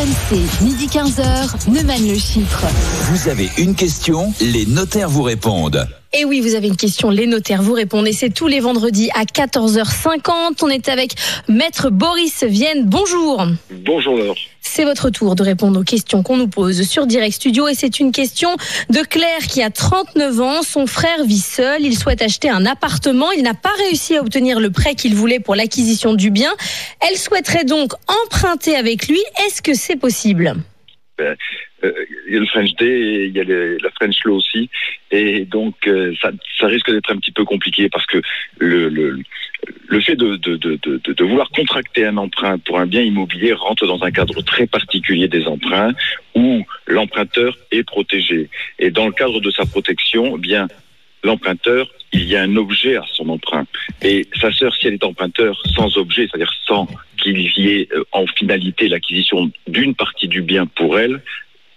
RMC, midi 15h, Neumann le Chypre. Vous avez une question, les notaires vous répondent. Et oui, vous avez une question, les notaires vous répondent. Et c'est tous les vendredis à 14h50. On est avec Maître Boris Vienne. Bonjour. Bonjour Laure. C'est votre tour de répondre aux questions qu'on nous pose sur Direct Studio. Et c'est une question de Claire qui a 39 ans. Son frère vit seul. Il souhaite acheter un appartement. Il n'a pas réussi à obtenir le prêt qu'il voulait pour l'acquisition du bien. Elle souhaiterait donc emprunter avec lui. Est-ce que c'est possible ? Il y a le French Day et il y a la French Law aussi, et donc ça risque d'être un petit peu compliqué parce que le fait de vouloir contracter un emprunt pour un bien immobilier rentre dans un cadre très particulier des emprunts où l'emprunteur est protégé, et dans le cadre de sa protection, bien l'emprunteur, il y a un objet à son emprunt, et sa sœur, si elle est emprunteur sans objet, c'est-à-dire sans qu'il y ait en finalité l'acquisition d'une partie du bien pour elle,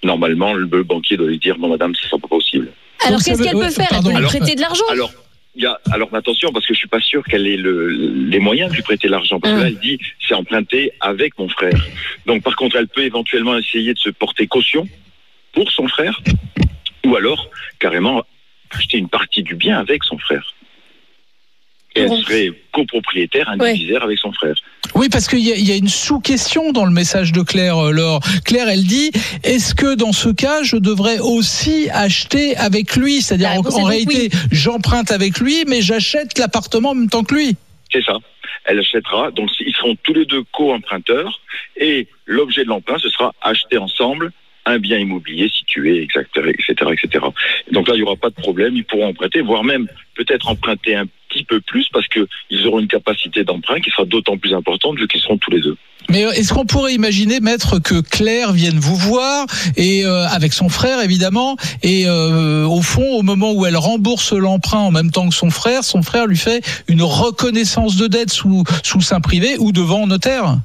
normalement le banquier doit lui dire non madame, ce sera pas possible. Alors qu'est-ce qu'elle peut faire ? Elle peut lui prêter de l'argent. Alors attention, parce que je suis pas sûr qu'elle ait les moyens de lui prêter l'argent, parce que là elle dit c'est emprunté avec mon frère. Donc par contre elle peut éventuellement essayer de se porter caution pour son frère, ou alors carrément acheter une partie du bien avec son frère. Et elle serait copropriétaire, indivisaire avec son frère. Oui, parce qu'il y a une sous-question dans le message de Claire, Laure. Claire, elle dit, est-ce que dans ce cas, je devrais aussi acheter avec lui ? C'est-à-dire, en réalité, oui, j'emprunte avec lui, mais j'achète l'appartement en même temps que lui. C'est ça. Elle achètera, donc ils seront tous les deux co-emprunteurs, et l'objet de l'emprunt, ce sera acheter ensemble un bien immobilier situé, etc. Donc là, il n'y aura pas de problème, ils pourront emprunter, voire même peut-être emprunter un petit peu plus, parce qu'ils auront une capacité d'emprunt qui sera d'autant plus importante vu qu'ils seront tous les deux. Mais est-ce qu'on pourrait imaginer, maître, que Claire vienne vous voir, et avec son frère évidemment, et au fond, au moment où elle rembourse l'emprunt en même temps que son frère lui fait une reconnaissance de dette sous seing privé ou devant notaire ?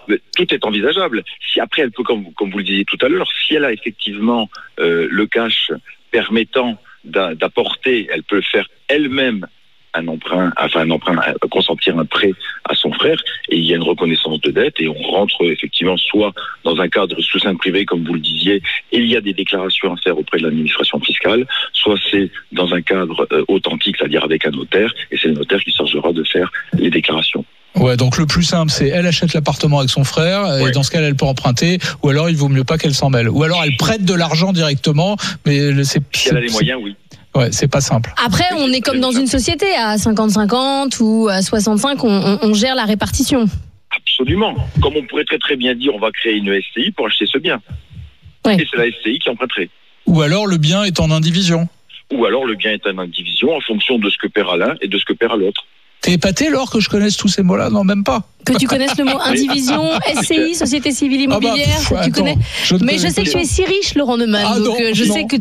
Mais tout est envisageable. Si après elle peut, comme vous le disiez tout à l'heure, si elle a effectivement le cash permettant d'apporter, elle peut faire elle-même consentir un prêt à son frère, et il y a une reconnaissance de dette, et on rentre effectivement soit dans un cadre sous seing privé, comme vous le disiez, et il y a des déclarations à faire auprès de l'administration fiscale, soit c'est dans un cadre authentique, c'est-à-dire avec un notaire, et c'est le notaire qui chargera de faire les déclarations. Ouais, donc le plus simple, c'est elle achète l'appartement avec son frère, et dans ce cas, elle peut emprunter, ou alors il vaut mieux pas qu'elle s'en mêle, ou alors elle prête de l'argent directement, mais si elle a les moyens, oui. Ouais, c'est pas simple. Après, on est comme dans une société, à 50-50 ou à 65, on gère la répartition. Absolument. Comme on pourrait très très bien dire, on va créer une SCI pour acheter ce bien. Et c'est la SCI qui emprunterait. Ou alors le bien est en indivision. Ou alors le bien est en indivision en fonction de ce que paiera l'un et de ce que paiera l'autre. T'es épaté, Laure, que je connaisse tous ces mots-là ? Non, même pas. Que tu connaisses le mot indivision, SCI, Société Civile Immobilière, tu connais. Mais je sais que tu es si riche, Laurent Neumann, je sais que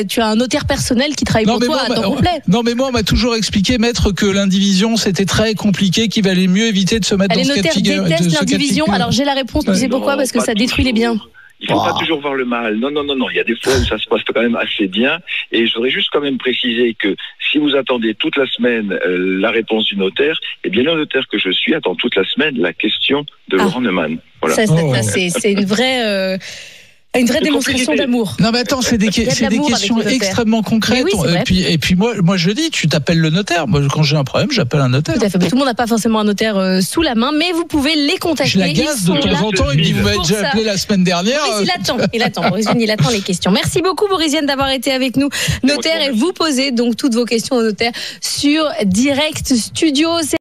tu as un notaire personnel qui travaille pour toi à temps complet. Non, mais moi, on m'a toujours expliqué, maître, que l'indivision, c'était très compliqué, qu'il valait mieux éviter de se mettre dans ce cas de figure. Les notaires détestent l'indivision. Alors j'ai la réponse, tu sais pourquoi ? Parce que ça détruit les biens. Il ne faut pas toujours voir le mal. Non. Il y a des fois où ça se passe quand même assez bien. Et je voudrais juste quand même préciser que si vous attendez toute la semaine la réponse du notaire, eh bien le notaire que je suis attend toute la semaine la question de Laurent Neumann. Voilà. C'est une vraie démonstration d'amour. Non mais attends, c'est des questions extrêmement concrètes. Oui, et puis moi je dis, tu t'appelles le notaire. Moi quand j'ai un problème, j'appelle un notaire. Tout à fait. Tout le monde n'a pas forcément un notaire sous la main, mais vous pouvez les contacter. Je l'agace de temps en temps. Il me dit, vous m'avez déjà appelé la semaine dernière. Il attend. Boris Vienne, il attend les questions. Merci beaucoup Boris Vienne d'avoir été avec nous, notaire, et vous posez donc toutes vos questions au notaire sur Direct Studio.